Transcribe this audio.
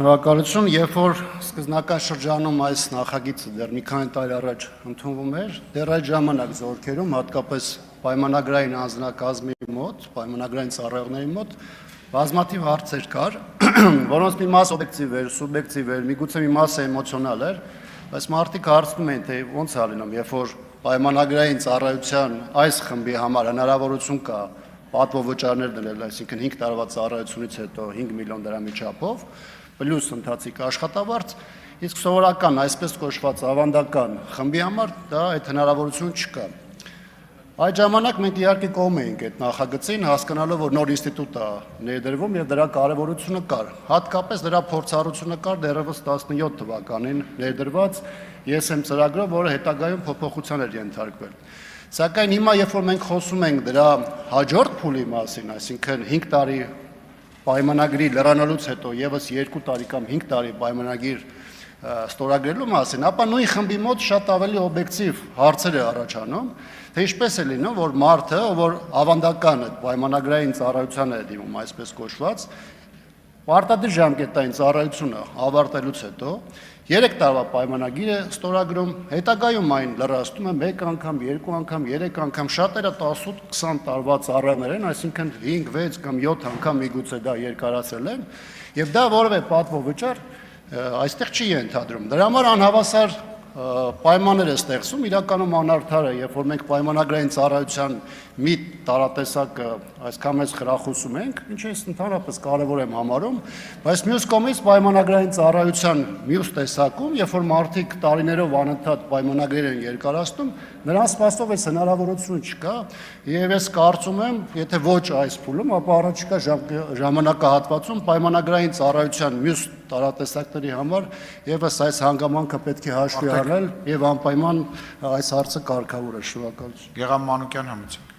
Շնորհակալություն, երբ որ սկզբնական շրջանում այս նախագիծը դեռ մի քանի տարի առաջ ընդունվում էր, դեռ այդ ժամանակ զորքերում, հատկապես պայմանագրային անձնակազմի մոտ, պայմանագրային ծառայողների մոտ բազմաթիվ հարցեր կար, որոնց մի մասը օբյեկտիվ էր, սուբյեկտիվ էր, միգուցե մի մասը էմոցիոնալ էր, բայց մարդիկ հարցնում էին, թե ոնց է լինում, երբ որ պայմանագրային ծառայության այս խմբի համար հնարավորություն կա պատվովճարներ դնել, այսինքն 5 տարվա ծառայությունից հետո 5 միլիոն դրամի չափով, պլյուս ընթացիկ աշխատավարձ, իսկ սովորական, այսպես կոչված ավանդական խմբի համար դա այդ հնարավորություն չկա։ Այդ ժամանակ մենք իհարկե կողմ էինք այդ նախագծին, հասկանալով, որ նոր ինստիտուտ է ներդրվում եւ դրա կարեւորությունը կար։ Հատկապես դրա փորձառությունը կար դեռևս 17 թվականին ներդրված ESM ծրագրով, որը հետագայում փոփոխության էր ենթարկվել։ Սակայն հիմա, երբ որ մենք խոսում ենք դրա հաջորդ փուլի մասին, այսինքն 5 տարի պայմանագրի լրանալուց հետո եւս 2 տարի կամ 5 տարի պայմանագիր ստորագրելու մասին, ապա նույն խմբի մոտ շատ ավելի օբյեկտիվ հարցեր է առաջանում, թե ինչպես է լինում, որ մարդը, որ ավանդական այդ պայմանագրային ծառայության է դիմում, այսպես կոչված, պարտադիր ժամկետային ծառայությունը ավարտելուց հետո 3 տարվա պայմանագիր է ստորագրում, հետագայում այն լրացնում է 1 անգամ, 2 անգամ, 3 անգամ, շատերը 18-20 տարվա ծառայողներ են, այսինքն 5, 6 կամ 7 անգամ միգուցե դա երկարացրել են, եւ դա որևէ պատվովճար այստեղ չի ենթադրում։ Դրա համար անհավասար պայմաններ է ստեղծում, իրականում անարդար է, երբ որ մենք պայմանագրային ծառայության մի տարատեսակը այսքան մեծ խրախուսում ենք, ինչը ես ընդհանրապես կարևոր եմ համարում, բայց մյուս կողմից պայմանագրային ծառայության մյուս տեսակում, երբ որ մարդիկ տարիներով անընդհատ պայմանագրեր են երկարացնում, նրանց սպասող այս հնարավորություն չկա, եւ ես կարծում եմ, եթե ոչ այս փուլում, ապա առաջիկա ժամանակահատվածում պայմանագրային ծառայության մյուս տարատեսակների համար եւս այս հանգամանքը պետք է հաշվի առնել եւ անպայման այս հարցը կարգավոր է։ Շնորհակալություն։ Գեղամ Մանուկյան, համեցեք։